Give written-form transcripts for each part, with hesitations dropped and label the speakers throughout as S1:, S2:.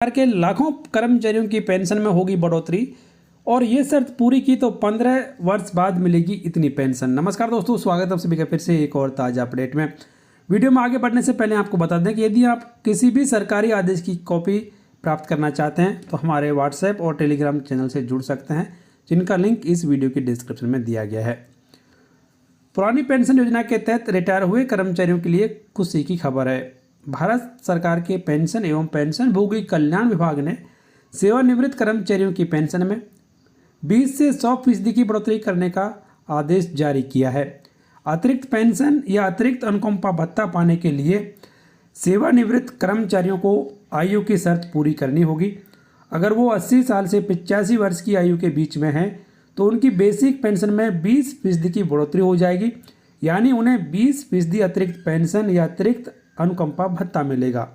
S1: सरकार के लाखों कर्मचारियों की पेंशन में होगी बढ़ोतरी और ये शर्त पूरी की तो 15 वर्ष बाद मिलेगी इतनी पेंशन। नमस्कार दोस्तों, स्वागत है आप सभी का फिर से एक और ताज़ा अपडेट में। वीडियो में आगे बढ़ने से पहले आपको बता दें कि यदि आप किसी भी सरकारी आदेश की कॉपी प्राप्त करना चाहते हैं तो हमारे व्हाट्सएप और टेलीग्राम चैनल से जुड़ सकते हैं, जिनका लिंक इस वीडियो की डिस्क्रिप्शन में दिया गया है। पुरानी पेंशन योजना के तहत रिटायर हुए कर्मचारियों के लिए खुशी की खबर है। भारत सरकार के पेंशन एवं पेंशनभोगी कल्याण विभाग ने सेवानिवृत्त कर्मचारियों की पेंशन में 20 से 100% की बढ़ोतरी करने का आदेश जारी किया है। अतिरिक्त पेंशन या अतिरिक्त अनुकंपा भत्ता पाने के लिए सेवानिवृत्त कर्मचारियों को आयु की शर्त पूरी करनी होगी। अगर वो 80 साल से 85 वर्ष की आयु के बीच में हैं तो उनकी बेसिक पेंशन में 20% की बढ़ोतरी हो जाएगी, यानी उन्हें 20% अतिरिक्त पेंशन या अतिरिक्त अनुकंपा भत्ता मिलेगा।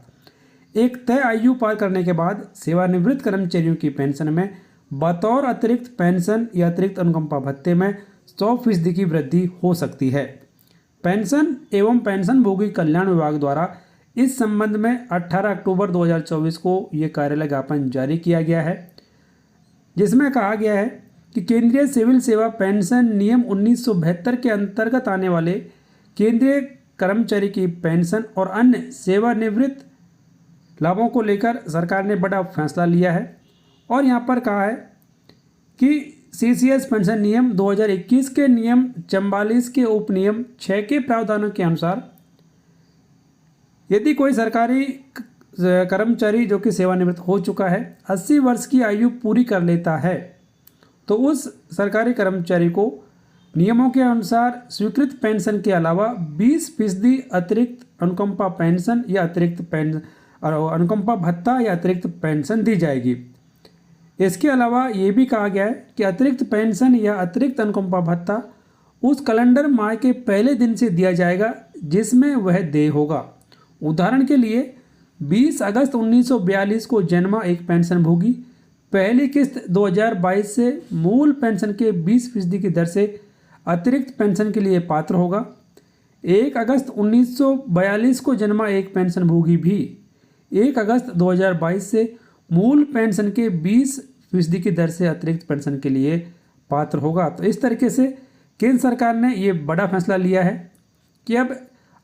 S1: एक तय आयु पार करने के बाद सेवानिवृत्त कर्मचारियों की पेंशन में बतौर अतिरिक्त पेंशन या अतिरिक्त अनुकंपा भत्ते में 100% की वृद्धि हो सकती है। पेंशन एवं पेंशनभोगी कल्याण विभाग द्वारा इस संबंध में 18 अक्टूबर 2024 को ये कार्यालय ज्ञापन जारी किया गया है, जिसमें कहा गया है कि केंद्रीय सिविल सेवा पेंशन नियम 1972 के अंतर्गत आने वाले केंद्रीय कर्मचारी की पेंशन और अन्य सेवानिवृत्त लाभों को लेकर सरकार ने बड़ा फैसला लिया है। और यहाँ पर कहा है कि सीसीएस पेंशन नियम 2021 के नियम 44 के उपनियम 6 के प्रावधानों के अनुसार यदि कोई सरकारी कर्मचारी जो कि सेवानिवृत्त हो चुका है 80 वर्ष की आयु पूरी कर लेता है तो उस सरकारी कर्मचारी को नियमों के अनुसार स्वीकृत पेंशन के अलावा 20% अतिरिक्त अनुकंपा पेंशन या अतिरिक्त अनुकंपा भत्ता या अतिरिक्त पेंशन दी जाएगी। इसके अलावा ये भी कहा गया है कि अतिरिक्त पेंशन या अतिरिक्त अनुकंपा भत्ता उस कैलेंडर माह के पहले दिन से दिया जाएगा जिसमें वह देय होगा। उदाहरण के लिए 20 अगस्त 1942 को जन्मा एक पेंशनभोगी पहली किस्त 2022 से मूल पेंशन के 20% की दर से अतिरिक्त पेंशन के लिए पात्र होगा। 1 अगस्त 1942 को जन्मा एक पेंशनभोगी भी 1 अगस्त 2022 से मूल पेंशन के 20% की दर से अतिरिक्त पेंशन के लिए पात्र होगा। तो इस तरीके से केंद्र सरकार ने ये बड़ा फैसला लिया है कि अब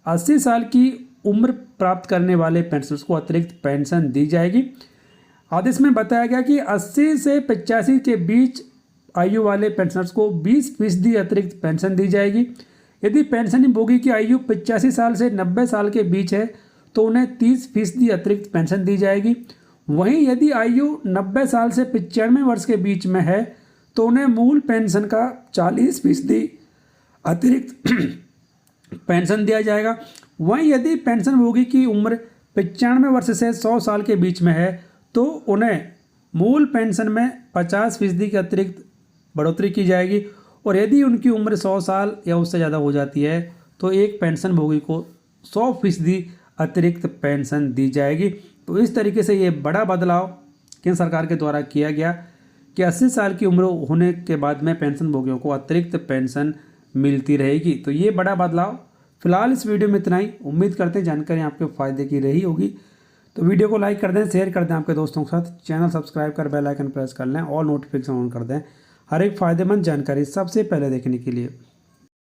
S1: 80 साल की उम्र प्राप्त करने वाले पेंशनर्स को अतिरिक्त पेंशन दी जाएगी। आदेश में बताया गया कि 80 से 85 के बीच आयु वाले पेंशनर्स को 20% अतिरिक्त पेंशन दी जाएगी। यदि पेंशनभोगी की आयु 85 साल से 90 साल के बीच है तो उन्हें 30% अतिरिक्त पेंशन दी जाएगी। वहीं यदि आयु 90 साल से 95 वर्ष के बीच में है तो उन्हें मूल पेंशन का 40% अतिरिक्त पेंशन दिया जाएगा। वहीं यदि पेंशनभोगी की उम्र 95 वर्ष से 100 साल के बीच में है तो उन्हें मूल पेंशन में 50% की अतिरिक्त बढ़ोतरी की जाएगी। और यदि उनकी उम्र 100 साल या उससे ज़्यादा हो जाती है तो एक पेंशनभोगी को 100% अतिरिक्त पेंशन दी जाएगी। तो इस तरीके से ये बड़ा बदलाव केंद्र सरकार के द्वारा किया गया कि 80 साल की उम्र होने के बाद में पेंशनभोगियों को अतिरिक्त पेंशन मिलती रहेगी। तो ये बड़ा बदलाव। फिलहाल इस वीडियो में इतना ही। उम्मीद करते हैं जानकारी आपके फ़ायदे की रही होगी। तो वीडियो को लाइक कर दें, शेयर कर दें आपके दोस्तों के साथ, चैनल सब्सक्राइब कर बेल आइकन प्रेस कर लें और नोटिफिकेशन ऑन कर दें हर एक फ़ायदेमंद जानकारी सबसे पहले देखने के लिए।